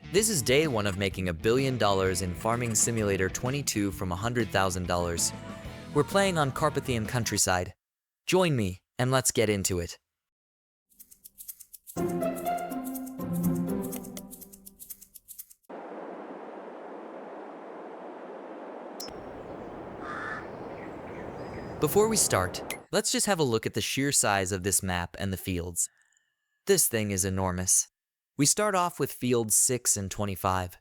This is day one of making $1 billion in Farming Simulator 22 from $100,000. We're playing on Carpathian countryside. Join me, and let's get into it. Before we start, let's just have a look at the sheer size of this map and the fields. This thing is enormous. We start off with fields 6 and 25.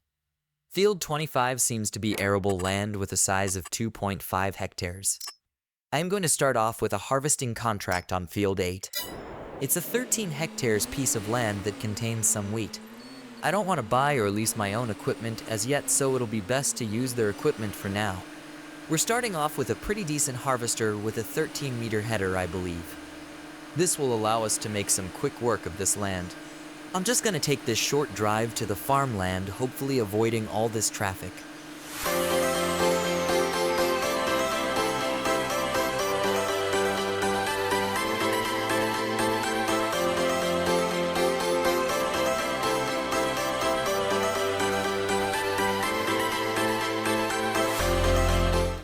Field 25 seems to be arable land with a size of 2.5 hectares. I am going to start off with a harvesting contract on field 8. It's a 13 hectares piece of land that contains some wheat. I don't want to buy or lease my own equipment as yet, so it'll be best to use their equipment for now. We're starting off with a pretty decent harvester with a 13-meter header, I believe. This will allow us to make some quick work of this land. I'm just going to take this short drive to the farmland, hopefully avoiding all this traffic.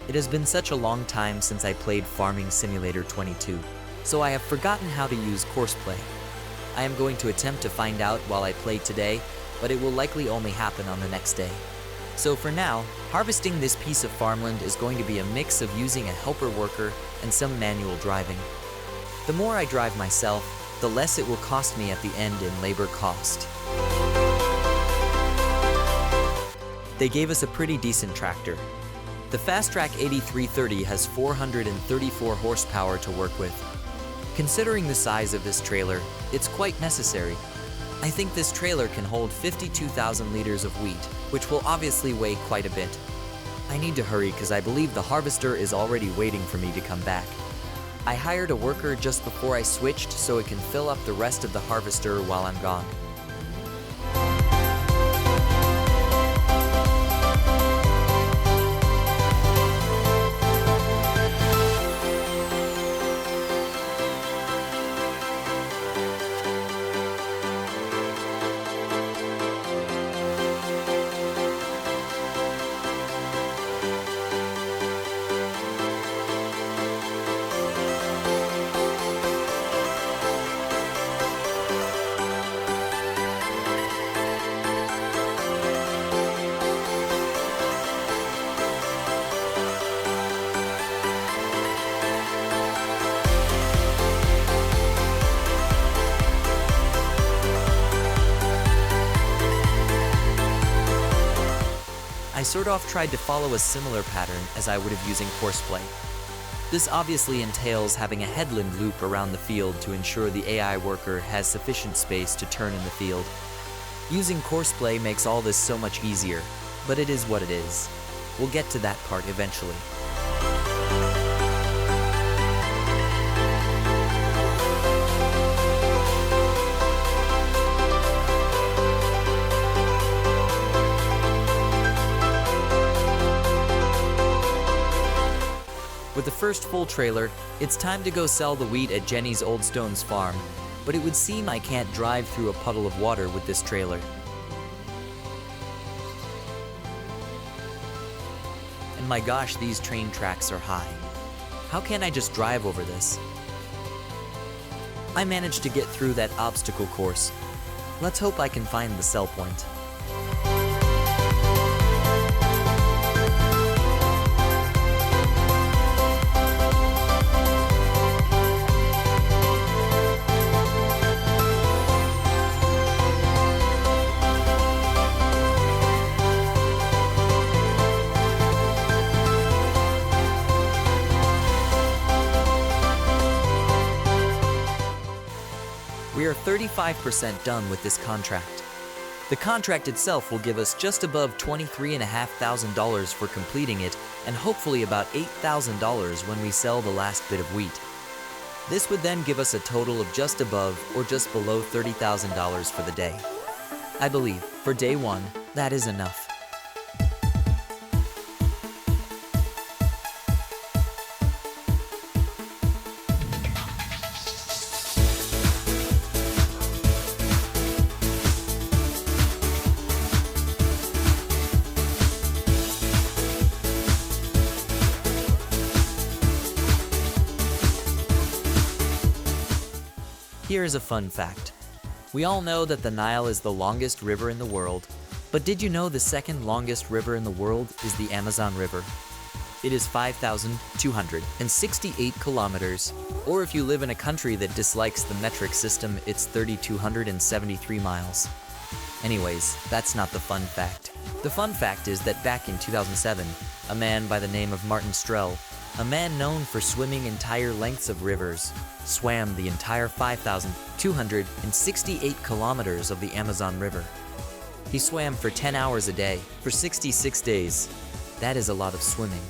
It has been such a long time since I played Farming Simulator 22, so I have forgotten how to use Corsair. I am going to attempt to find out while I play today, but it will likely only happen on the next day. So for now, harvesting this piece of farmland is going to be a mix of using a helper worker and some manual driving. The more I drive myself, the less it will cost me at the end in labor cost. They gave us a pretty decent tractor. The Fastrac 8330 has 434 horsepower to work with. Considering the size of this trailer, it's quite necessary. I think this trailer can hold 52,000 liters of wheat, which will obviously weigh quite a bit. I need to hurry because I believe the harvester is already waiting for me to come back. I hired a worker just before I switched so it can fill up the rest of the harvester while I'm gone. I sort of tried to follow a similar pattern as I would have using Corsair. This obviously entails having a headland loop around the field to ensure the AI worker has sufficient space to turn in the field. Using Corsair makes all this so much easier, but it is what it is. We'll get to that part eventually. With the first full trailer, it's time to go sell the wheat at Jenny's Old Stones farm, but it would seem I can't drive through a puddle of water with this trailer. And my gosh, these train tracks are high. How can I just drive over this? I managed to get through that obstacle course. Let's hope I can find the sell point. We are 35% done with this contract. The contract itself will give us just above $23,500 for completing it, and hopefully about $8,000 when we sell the last bit of wheat. This would then give us a total of just above or just below $30,000 for the day. I believe, for day one, that is enough. Here is a fun fact. We all know that the Nile is the longest river in the world, but did you know the second longest river in the world is the Amazon River? It is 5,268 kilometers, or if you live in a country that dislikes the metric system, it's 3,273 miles. Anyways, that's not the fun fact. The fun fact is that back in 2007, a man by the name of Martin Strel, a man known for swimming entire lengths of rivers, swam the entire 5,268 kilometers of the Amazon River. He swam for 10 hours a day, for 66 days. That is a lot of swimming.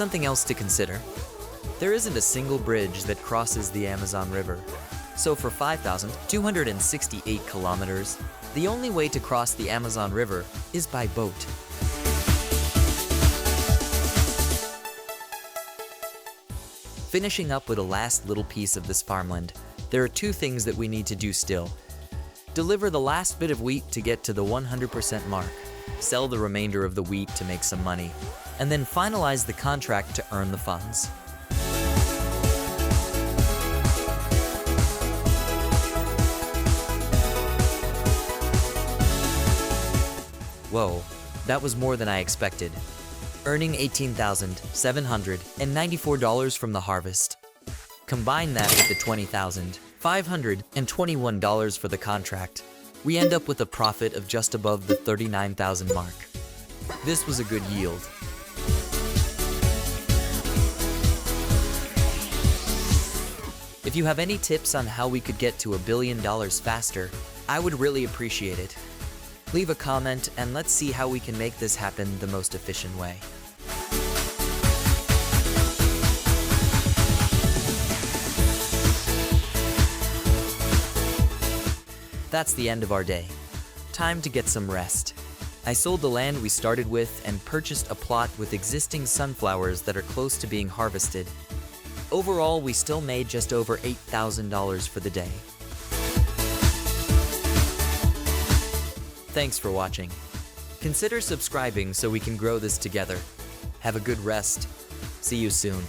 Something else to consider. There isn't a single bridge that crosses the Amazon River. So for 5,268 kilometers, the only way to cross the Amazon River is by boat. Finishing up with a last little piece of this farmland, there are two things that we need to do still. Deliver the last bit of wheat to get to the 100% mark, sell the remainder of the wheat to make some money, and then finalize the contract to earn the funds. Whoa, that was more than I expected. Earning $18,794 from the harvest. Combine that with the $20,521 for the contract. We end up with a profit of just above the 39,000 mark. This was a good yield. If you have any tips on how we could get to $1 billion faster, I would really appreciate it. Leave a comment and let's see how we can make this happen the most efficient way. That's the end of our day. Time to get some rest. I sold the land we started with and purchased a plot with existing sunflowers that are close to being harvested. Overall, we still made just over $8,000 for the day. Thanks for watching. Consider subscribing so we can grow this together. Have a good rest. See you soon.